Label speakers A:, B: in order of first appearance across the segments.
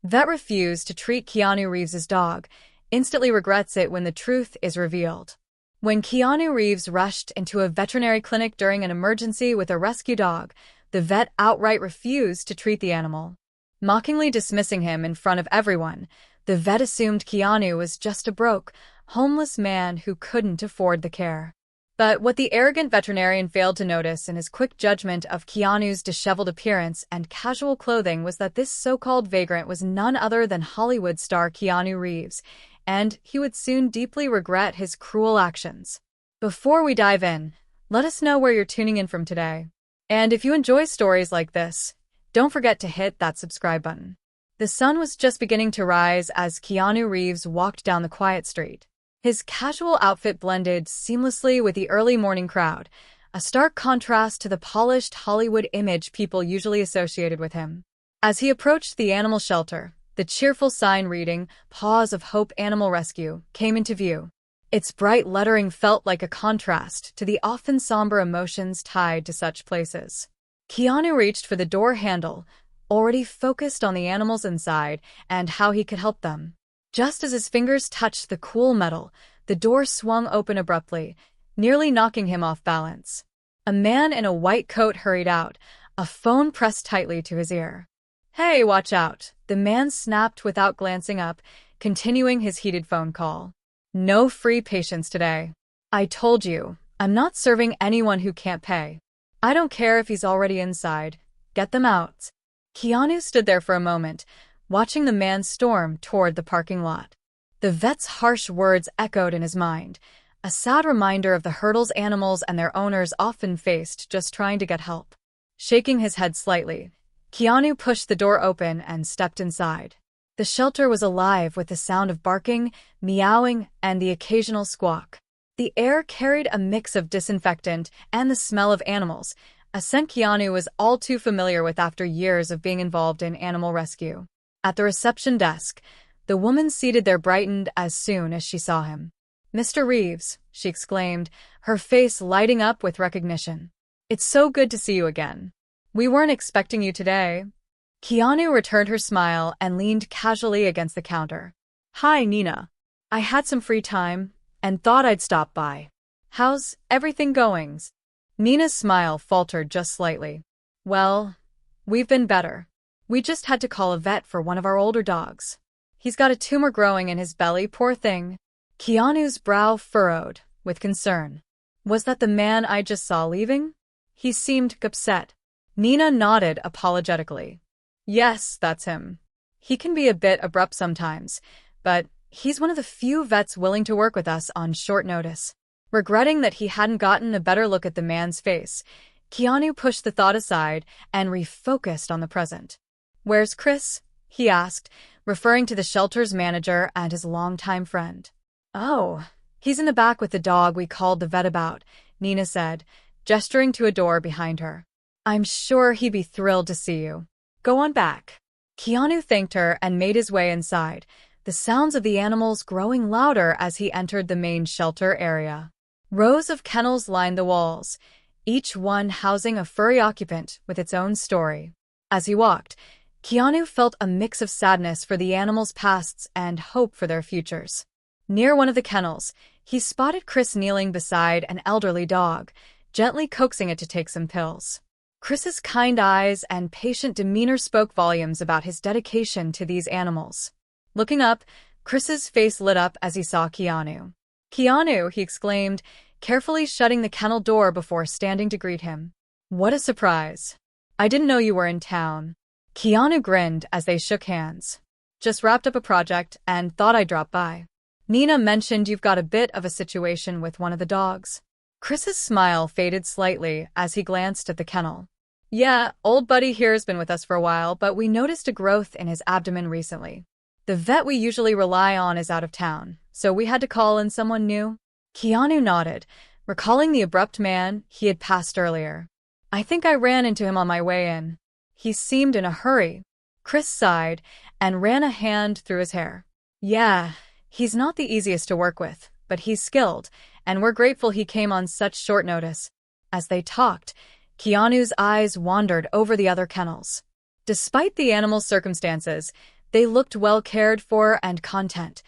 A: Vet refused to treat Keanu Reeves' dog, instantly regrets it when the truth is revealed. When Keanu Reeves rushed into a veterinary clinic during an emergency with a rescue dog, the vet outright refused to treat the animal. Mockingly dismissing him in front of everyone, the vet assumed Keanu was just a broke, homeless man who couldn't afford the care. But what the arrogant veterinarian failed to notice in his quick judgment of Keanu's disheveled appearance and casual clothing was that this so-called vagrant was none other than Hollywood star Keanu Reeves, and he would soon deeply regret his cruel actions. Before we dive in, let us know where you're tuning in from today. And if you enjoy stories like this, don't forget to hit that subscribe button. The sun was just beginning to rise as Keanu Reeves walked down the quiet street. His casual outfit blended seamlessly with the early morning crowd, a stark contrast to the polished Hollywood image people usually associated with him. As he approached the animal shelter, the cheerful sign reading, "Paws of Hope Animal Rescue," came into view. Its bright lettering felt like a contrast to the often somber emotions tied to such places. Keanu reached for the door handle, already focused on the animals inside and how he could help them. Just as his fingers touched the cool metal, the door swung open abruptly, nearly knocking him off balance. A man in a white coat hurried out, a phone pressed tightly to his ear. "Hey, watch out," the man snapped without glancing up, continuing his heated phone call. "No free patients today. I told you, I'm not serving anyone who can't pay. I don't care if he's already inside. Get them out." Keanu stood there for a moment, watching the man storm toward the parking lot. The vet's harsh words echoed in his mind, a sad reminder of the hurdles animals and their owners often faced just trying to get help. Shaking his head slightly, Keanu pushed the door open and stepped inside. The shelter was alive with the sound of barking, meowing, and the occasional squawk. The air carried a mix of disinfectant and the smell of animals, a scent Keanu was all too familiar with after years of being involved in animal rescue. At the reception desk, the woman seated there brightened as soon as she saw him. "Mr. Reeves," she exclaimed, her face lighting up with recognition. "It's so good to see you again. We weren't expecting you today." Keanu returned her smile and leaned casually against the counter. "Hi, Nina. I had some free time and thought I'd stop by. How's everything going?" Nina's smile faltered just slightly. "Well, we've been better. We just had to call a vet for one of our older dogs. He's got a tumor growing in his belly, poor thing." Keanu's brow furrowed with concern. "Was that the man I just saw leaving?" He seemed upset. Nina nodded apologetically. "Yes, that's him. He can be a bit abrupt sometimes, but he's one of the few vets willing to work with us on short notice." Regretting that he hadn't gotten a better look at the man's face, Keanu pushed the thought aside and refocused on the present. "Where's Chris?" he asked, referring to the shelter's manager and his longtime friend. "Oh, he's in the back with the dog we called the vet about," Nina said, gesturing to a door behind her. "I'm sure he'd be thrilled to see you. Go on back." Keanu thanked her and made his way inside, the sounds of the animals growing louder as he entered the main shelter area. Rows of kennels lined the walls, each one housing a furry occupant with its own story. As he walked, Keanu felt a mix of sadness for the animals' pasts and hope for their futures. Near one of the kennels, he spotted Chris kneeling beside an elderly dog, gently coaxing it to take some pills. Chris's kind eyes and patient demeanor spoke volumes about his dedication to these animals. Looking up, Chris's face lit up as he saw Keanu. "Keanu," he exclaimed, carefully shutting the kennel door before standing to greet him. "What a surprise. I didn't know you were in town." Keanu grinned as they shook hands. "Just wrapped up a project and thought I'd drop by. Nina mentioned you've got a bit of a situation with one of the dogs." Chris's smile faded slightly as he glanced at the kennel. "Yeah, old buddy here has been with us for a while, but we noticed a growth in his abdomen recently. The vet we usually rely on is out of town, so we had to call in someone new." Keanu nodded, recalling the abrupt man he had passed earlier. "I think I ran into him on my way in. He seemed in a hurry." Chris sighed and ran a hand through his hair. "Yeah, he's not the easiest to work with, but he's skilled, and we're grateful he came on such short notice." As they talked, Keanu's eyes wandered over the other kennels. Despite the animal's circumstances, They looked well cared for and content,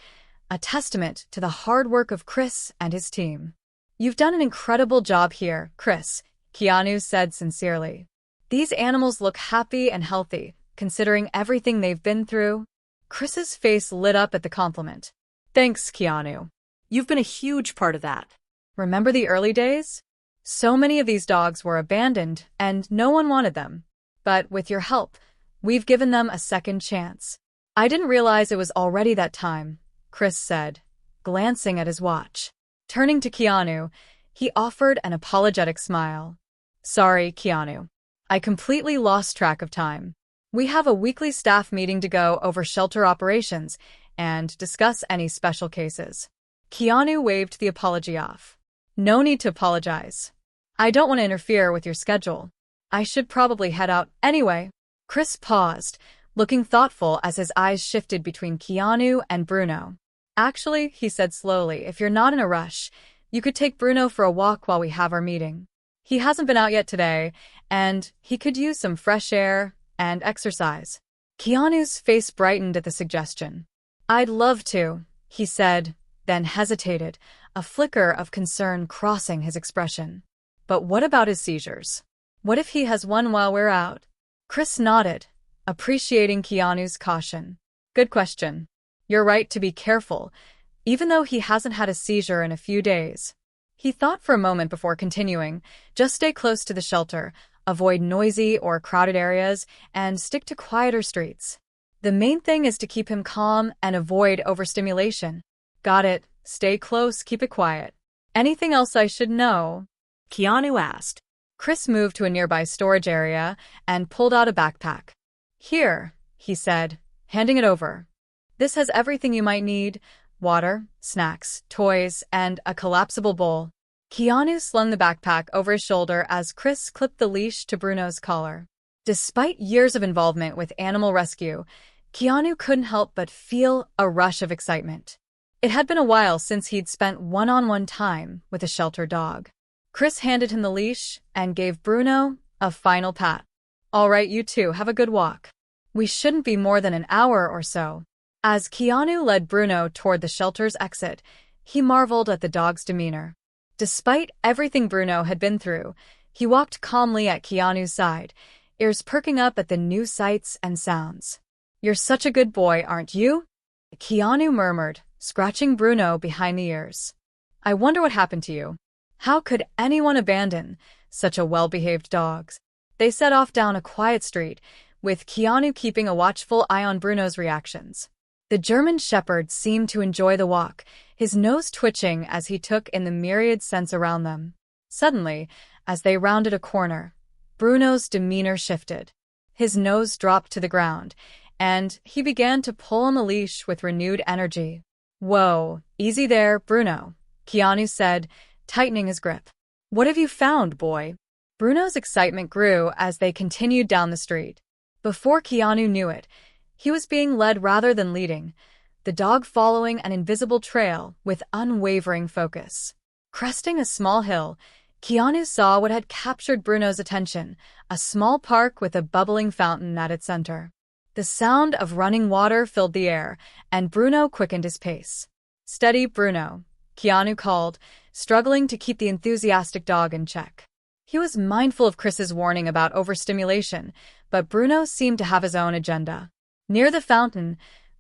A: a testament to the hard work of Chris and his team. "You've done an incredible job here, Chris," Keanu said sincerely. "These animals look happy and healthy, considering everything they've been through." Chris's face lit up at the compliment. "Thanks, Keanu. You've been a huge part of that. Remember the early days? So many of these dogs were abandoned, and no one wanted them. But with your help, we've given them a second chance." "I didn't realize it was already that time," Chris said, glancing at his watch. Turning to Keanu, he offered an apologetic smile. "Sorry, Keanu. I completely lost track of time. We have a weekly staff meeting to go over shelter operations and discuss any special cases." Keanu waved the apology off. "No need to apologize. I don't want to interfere with your schedule. I should probably head out anyway." Chris paused, looking thoughtful as his eyes shifted between Keanu and Bruno. "Actually," he said slowly, "if you're not in a rush, you could take Bruno for a walk while we have our meeting. He hasn't been out yet today, and he could use some fresh air and exercise." Keanu's face brightened at the suggestion. "I'd love to," he said, then hesitated, a flicker of concern crossing his expression. "But what about his seizures? What if he has one while we're out?" Chris nodded, appreciating Keanu's caution. "Good question. You're right to be careful, even though he hasn't had a seizure in a few days." He thought for a moment before continuing. "Just stay close to the shelter, avoid noisy or crowded areas, and stick to quieter streets. The main thing is to keep him calm and avoid overstimulation." "Got it. Stay close, keep it quiet. Anything else I should know?" Keanu asked. Chris moved to a nearby storage area and pulled out a backpack. "Here," he said, handing it over. "This has everything you might need: water, snacks, toys, and a collapsible bowl." Keanu slung the backpack over his shoulder as Chris clipped the leash to Bruno's collar. Despite years of involvement with animal rescue, Keanu couldn't help but feel a rush of excitement. It had been a while since he'd spent one-on-one time with a shelter dog. Chris handed him the leash and gave Bruno a final pat. "All right, you two, have a good walk. We shouldn't be more than an hour or so." As Keanu led Bruno toward the shelter's exit, he marveled at the dog's demeanor. Despite everything Bruno had been through, he walked calmly at Keanu's side, ears perking up at the new sights and sounds. "You're such a good boy, aren't you?" Keanu murmured, scratching Bruno behind the ears. "I wonder what happened to you. How could anyone abandon such a well-behaved dog?" They set off down a quiet street, with Keanu keeping a watchful eye on Bruno's reactions. The German Shepherd seemed to enjoy the walk, his nose twitching as he took in the myriad scents around them. Suddenly, as they rounded a corner, Bruno's demeanor shifted. His nose dropped to the ground, and he began to pull on the leash with renewed energy. "Whoa, easy there, Bruno," Keanu said, tightening his grip. "What have you found, boy?" Bruno's excitement grew as they continued down the street. Before Keanu knew it, he was being led rather than leading, the dog following an invisible trail with unwavering focus. Cresting a small hill, Keanu saw what had captured Bruno's attention, a small park with a bubbling fountain at its center. The sound of running water filled the air, and Bruno quickened his pace. "Steady, Bruno," Keanu called, struggling to keep the enthusiastic dog in check. He was mindful of Chris's warning about overstimulation, but Bruno seemed to have his own agenda. Near the fountain,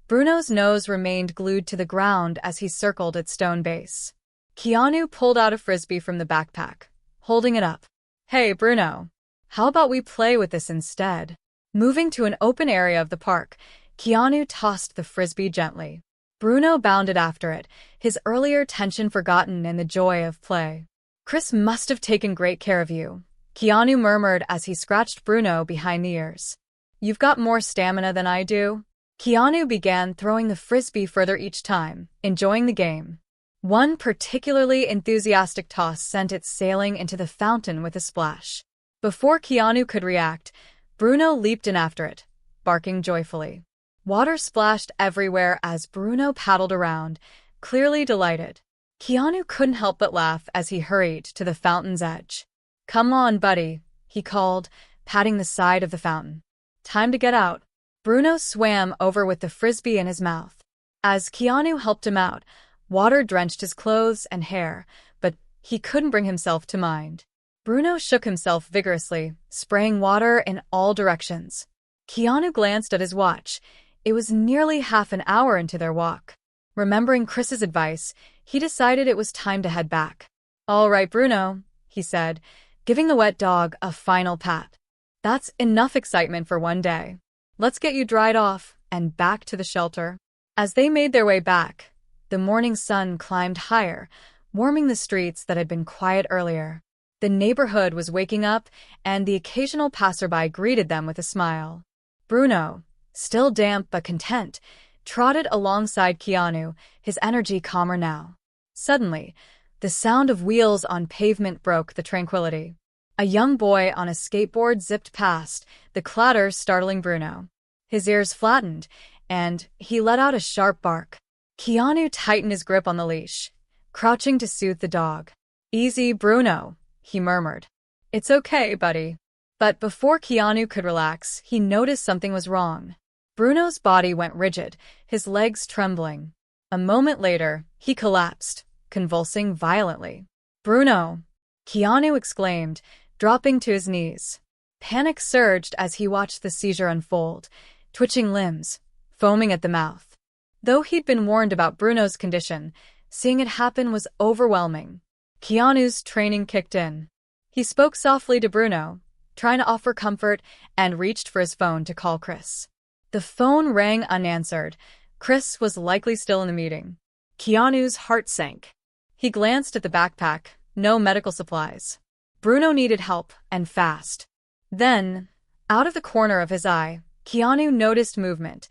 A: Bruno's nose remained glued to the ground as he circled its stone base. Keanu pulled out a frisbee from the backpack, holding it up. "Hey, Bruno, how about we play with this instead?" Moving to an open area of the park, Keanu tossed the frisbee gently. Bruno bounded after it, his earlier tension forgotten in the joy of play. "Chris must have taken great care of you," Keanu murmured as he scratched Bruno behind the ears. "You've got more stamina than I do." Keanu began throwing the frisbee further each time, enjoying the game. One particularly enthusiastic toss sent it sailing into the fountain with a splash. Before Keanu could react, Bruno leaped in after it, barking joyfully. Water splashed everywhere as Bruno paddled around, clearly delighted. Keanu couldn't help but laugh as he hurried to the fountain's edge. "Come on, buddy," he called, patting the side of the fountain. "Time to get out." Bruno swam over with the frisbee in his mouth. As Keanu helped him out, water drenched his clothes and hair, but he couldn't bring himself to mind. Bruno shook himself vigorously, spraying water in all directions. Keanu glanced at his watch. It was nearly half an hour into their walk. Remembering Chris's advice, he decided it was time to head back. "All right, Bruno," he said, giving the wet dog a final pat. "That's enough excitement for one day. Let's get you dried off and back to the shelter." As they made their way back, the morning sun climbed higher, warming the streets that had been quiet earlier. The neighborhood was waking up, and the occasional passerby greeted them with a smile. Bruno, still damp but content, trotted alongside Keanu, his energy calmer now. Suddenly, the sound of wheels on pavement broke the tranquility. A young boy on a skateboard zipped past, the clatter startling Bruno. His ears flattened, and he let out a sharp bark. Keanu tightened his grip on the leash, crouching to soothe the dog. "Easy, Bruno," he murmured. "It's okay, buddy." But before Keanu could relax, he noticed something was wrong. Bruno's body went rigid, his legs trembling. A moment later, he collapsed, convulsing violently. "Bruno!" Keanu exclaimed, dropping to his knees. Panic surged as he watched the seizure unfold, twitching limbs, foaming at the mouth. Though he'd been warned about Bruno's condition, seeing it happen was overwhelming. Keanu's training kicked in. He spoke softly to Bruno, trying to offer comfort, and reached for his phone to call Chris. The phone rang unanswered. Chris was likely still in the meeting. Keanu's heart sank. He glanced at the backpack. No medical supplies. Bruno needed help, and fast. Then, out of the corner of his eye, Keanu noticed movement.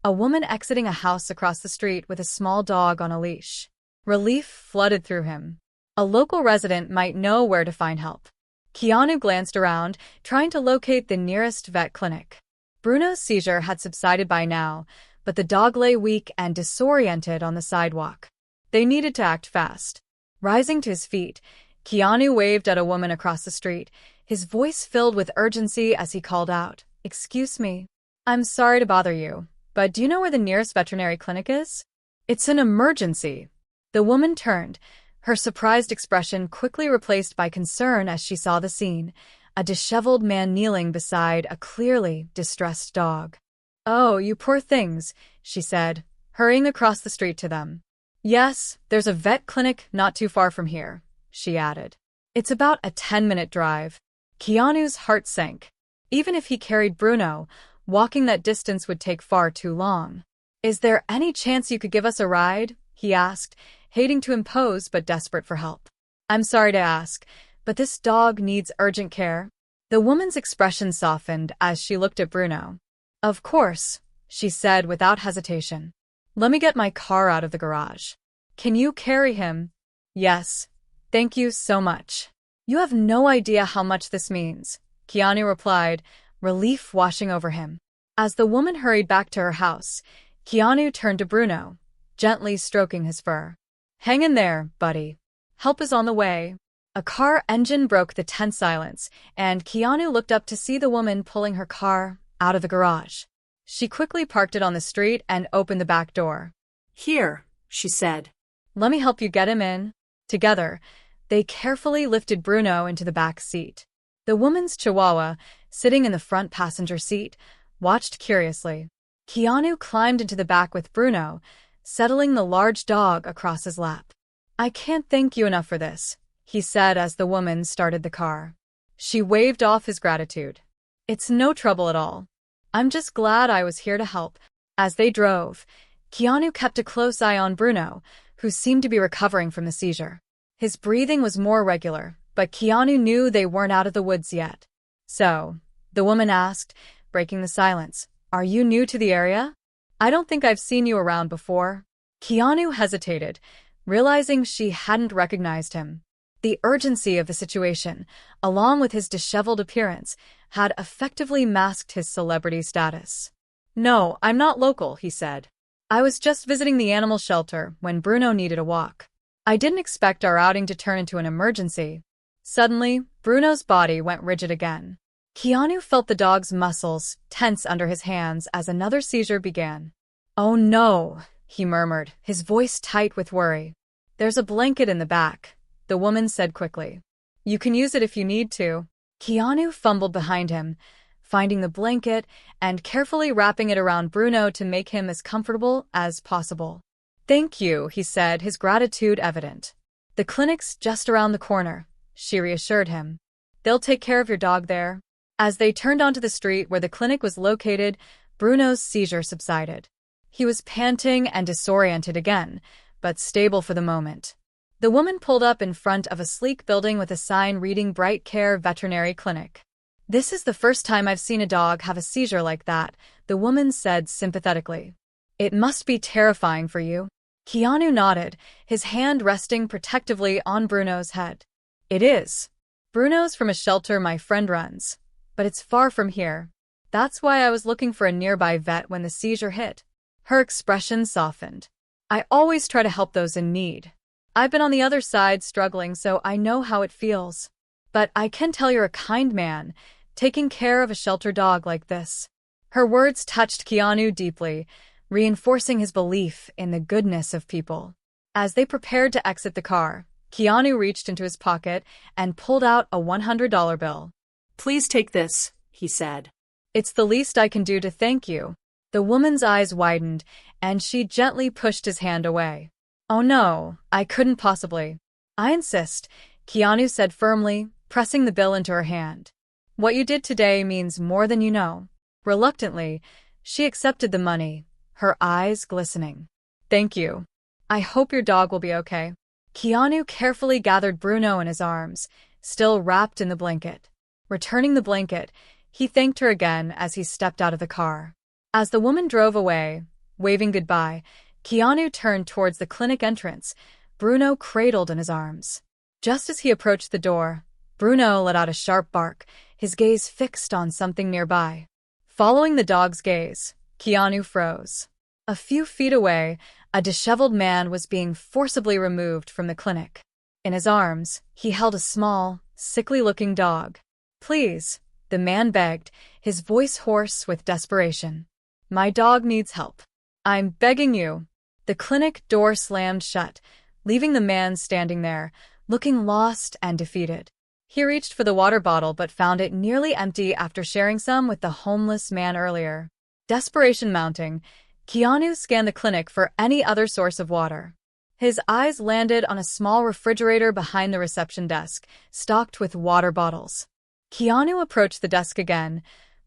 A: A woman exiting a house across the street with a small dog on a leash. Relief flooded through him. A local resident might know where to find help. Keanu glanced around, trying to locate the nearest vet clinic. Bruno's seizure had subsided by now, but the dog lay weak and disoriented on the sidewalk. They needed to act fast. Rising to his feet, Keanu waved at a woman across the street, his voice filled with urgency as he called out, "Excuse me. I'm sorry to bother you, but do you know where the nearest veterinary clinic is?" "It's an emergency." The woman turned, her surprised expression quickly replaced by concern as she saw the scene, a disheveled man kneeling beside a clearly distressed dog. "Oh, you poor things," she said, hurrying across the street to them. "Yes, there's a vet clinic not too far from here," she added. "It's about a 10-minute drive." Keanu's heart sank. Even if he carried Bruno, walking that distance would take far too long. "Is there any chance you could give us a ride?" he asked, hating to impose but desperate for help. "I'm sorry to ask, but this dog needs urgent care." The woman's expression softened as she looked at Bruno. "Of course," she said without hesitation. "Let me get my car out of the garage. Can you carry him?" "Yes. Thank you so much." "You have no idea how much this means," Keanu replied, relief washing over him. As the woman hurried back to her house, Keanu turned to Bruno, gently stroking his fur. "Hang in there, buddy. Help is on the way." A car engine broke the tense silence, and Keanu looked up to see the woman pulling her car out of the garage. She quickly parked it on the street and opened the back door.
B: "Here," she said.
A: "Let me help you get him in." Together, they carefully lifted Bruno into the back seat. The woman's chihuahua, sitting in the front passenger seat, watched curiously. Keanu climbed into the back with Bruno, settling the large dog across his lap. "I can't thank you enough for this," he said as the woman started the car. She waved off his gratitude. "It's no trouble at all. I'm just glad I was here to help." As they drove, Keanu kept a close eye on Bruno, who seemed to be recovering from the seizure. His breathing was more regular, but Keanu knew they weren't out of the woods yet. "So," the woman asked, breaking the silence, "are you new to the area? I don't think I've seen you around before." Keanu hesitated, realizing she hadn't recognized him. The urgency of the situation, along with his disheveled appearance, had effectively masked his celebrity status. "No, I'm not local," he said. "I was just visiting the animal shelter when Bruno needed a walk. I didn't expect our outing to turn into an emergency." Suddenly, Bruno's body went rigid again. Keanu felt the dog's muscles tense under his hands as another seizure began. "Oh no," he murmured, his voice tight with worry. "There's a blanket in the back," the woman said quickly. "You can use it if you need to." Keanu fumbled behind him, finding the blanket and carefully wrapping it around Bruno to make him as comfortable as possible. "Thank you," he said, his gratitude evident. "The clinic's just around the corner," she reassured him. "They'll take care of your dog there." As they turned onto the street where the clinic was located, Bruno's seizure subsided. He was panting and disoriented again, but stable for the moment. The woman pulled up in front of a sleek building with a sign reading Bright Care Veterinary Clinic. "This is the first time I've seen a dog have a seizure like that," the woman said sympathetically. "It must be terrifying for you." Keanu nodded, his hand resting protectively on Bruno's head. "It is. Bruno's from a shelter my friend runs, but it's far from here. That's why I was looking for a nearby vet when the seizure hit." Her expression softened. "I always try to help those in need. I've been on the other side struggling, so I know how it feels. But I can tell you're a kind man, taking care of a shelter dog like this." Her words touched Keanu deeply, reinforcing his belief in the goodness of people. As they prepared to exit the car, Keanu reached into his pocket and pulled out a $100 bill.
B: "Please take this," he said.
A: "It's the least I can do to thank you." The woman's eyes widened, and she gently pushed his hand away. "Oh no, I couldn't possibly." "I insist," Keanu said firmly, pressing the bill into her hand. "What you did today means more than you know." Reluctantly, she accepted the money, her eyes glistening. "Thank you. I hope your dog will be okay." Keanu carefully gathered Bruno in his arms, still wrapped in the blanket. Returning the blanket, he thanked her again as he stepped out of the car. As the woman drove away, waving goodbye, Keanu turned towards the clinic entrance, Bruno cradled in his arms. Just as he approached the door, Bruno let out a sharp bark, his gaze fixed on something nearby. Following the dog's gaze, Keanu froze. A few feet away, a disheveled man was being forcibly removed from the clinic. In his arms, he held a small, sickly-looking dog. "Please," the man begged, his voice hoarse with desperation. "My dog needs help. I'm begging you." The clinic door slammed shut, leaving the man standing there, looking lost and defeated. He reached for the water bottle but found it nearly empty after sharing some with the homeless man earlier. Desperation mounting, Keanu scanned the clinic for any other source of water. His eyes landed on a small refrigerator behind the reception desk, stocked with water bottles. Keanu approached the desk again,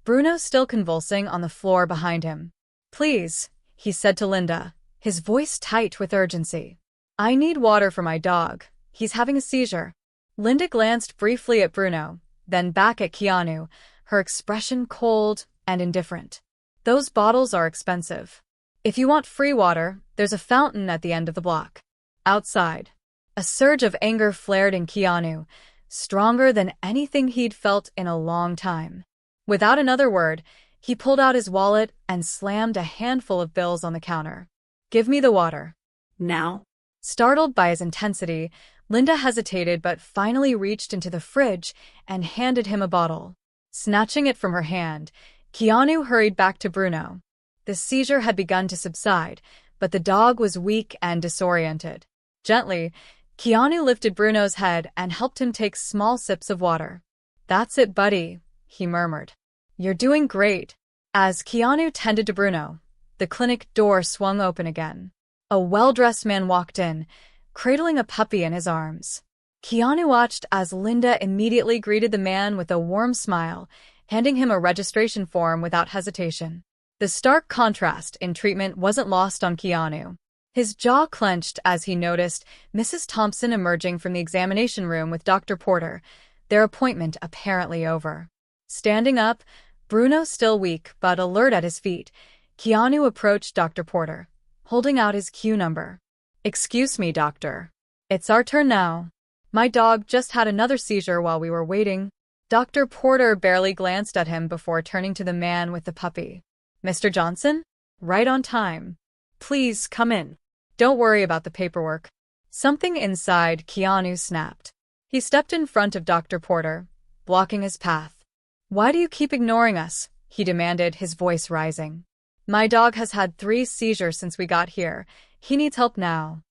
A: Bruno still convulsing on the floor behind him. "Please," he said to Linda, his voice tight with urgency. "I need water for my dog. He's having a seizure." Linda glanced briefly at Bruno, then back at Keanu, her expression cold and indifferent. "Those bottles are expensive. If you want free water, there's a fountain at the end of the block." Outside, a surge of anger flared in Keanu, stronger than anything he'd felt in a long time. Without another word, he pulled out his wallet and slammed a handful of bills on the counter. "Give me the water."
B: "Now?"
A: Startled by his intensity, Linda hesitated but finally reached into the fridge and handed him a bottle. Snatching it from her hand, Keanu hurried back to Bruno. The seizure had begun to subside, but the dog was weak and disoriented. Gently, Keanu lifted Bruno's head and helped him take small sips of water. "That's it, buddy," he murmured. "You're doing great." As Keanu tended to Bruno, the clinic door swung open again. A well-dressed man walked in, cradling a puppy in his arms. Keanu watched as Linda immediately greeted the man with a warm smile, handing him a registration form without hesitation. The stark contrast in treatment wasn't lost on Keanu. His jaw clenched as he noticed Mrs. Thompson emerging from the examination room with Dr. Porter, their appointment apparently over. Standing up, Bruno still weak but alert at his feet, Keanu approached Dr. Porter, holding out his queue number. "Excuse me, doctor. It's our turn now. My dog just had another seizure while we were waiting." Dr. Porter barely glanced at him before turning to the man with the puppy. "Mr. Johnson? Right on time. Please come in. Don't worry about the paperwork." Something inside Keanu snapped. He stepped in front of Dr. Porter, blocking his path. Why do you keep ignoring us? He demanded, his voice rising. My dog has had 3 seizures since we got here. He needs help now.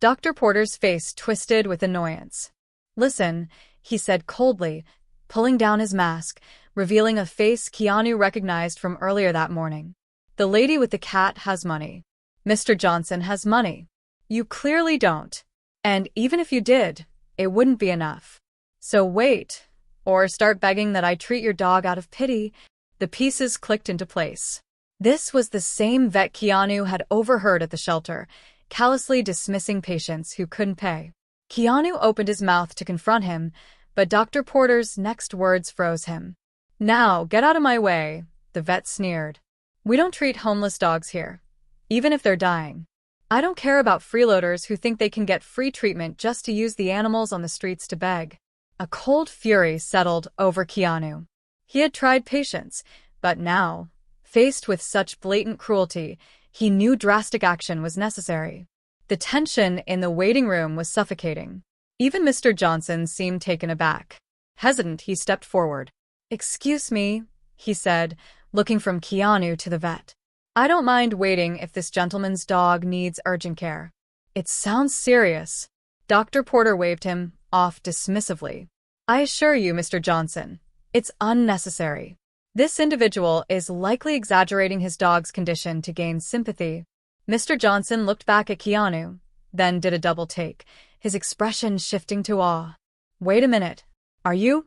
A: Dr. Porter's face twisted with annoyance. Listen, he said coldly, pulling down his mask, revealing a face Keanu recognized from earlier that morning. The lady with the cat has money. Mr. Johnson has money. You clearly don't. And even if you did, it wouldn't be enough. So wait, or start begging that I treat your dog out of pity. The pieces clicked into place. This was the same vet Keanu had overheard at the shelter, callously dismissing patients who couldn't pay. Keanu opened his mouth to confront him, but Dr. Porter's next words froze him. Now, get out of my way, the vet sneered. We don't treat homeless dogs here, even if they're dying. I don't care about freeloaders who think they can get free treatment just to use the animals on the streets to beg. A cold fury settled over Keanu. He had tried patience, but now, faced with such blatant cruelty, he knew drastic action was necessary. The tension in the waiting room was suffocating. Even Mr. Johnson seemed taken aback. Hesitant, he stepped forward. Excuse me, he said, looking from Keanu to the vet. I don't mind waiting if this gentleman's dog needs urgent care. It sounds serious. Dr. Porter waved him off dismissively. I assure you, Mr. Johnson, it's unnecessary. This individual is likely exaggerating his dog's condition to gain sympathy. Mr. Johnson looked back at Keanu, then did a double take, his expression shifting to awe. Wait a minute. Are you?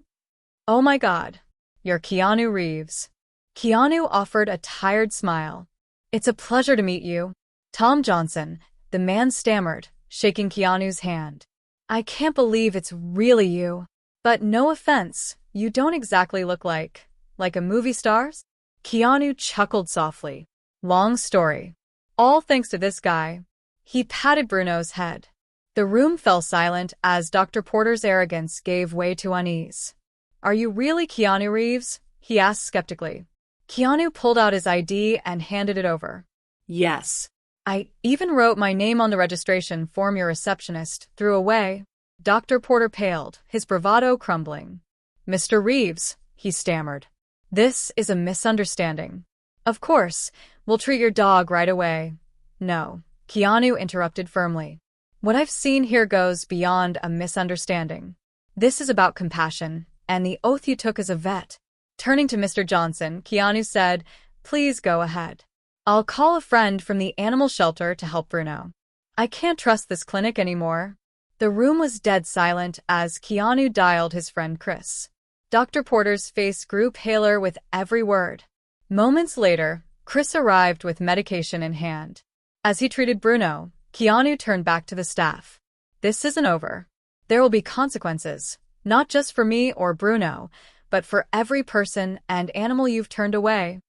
A: Oh my God. You're Keanu Reeves. Keanu offered a tired smile. It's a pleasure to meet you. Tom Johnson, the man stammered, shaking Keanu's hand. I can't believe it's really you. But no offense, you don't exactly look like a movie star's? Keanu chuckled softly. Long story. All thanks to this guy. He patted Bruno's head. The room fell silent as Dr. Porter's arrogance gave way to unease. Are you really Keanu Reeves? He asked skeptically. Keanu pulled out his ID and handed it over.
B: Yes.
A: I even wrote my name on the registration form your receptionist threw away. Dr. Porter paled, his bravado crumbling. Mr. Reeves, he stammered. This is a misunderstanding. Of course, we'll treat your dog right away. No, Keanu interrupted firmly. What I've seen here goes beyond a misunderstanding. This is about compassion, and the oath you took as a vet. Turning to Mr. Johnson, Keanu said, Please go ahead. I'll call a friend from the animal shelter to help Bruno. I can't trust this clinic anymore. The room was dead silent as Keanu dialed his friend Chris. Dr. Porter's face grew paler with every word. Moments later, Chris arrived with medication in hand. As he treated Bruno, Keanu turned back to the staff. This isn't over. There will be consequences, not just for me or Bruno, but for every person and animal you've turned away.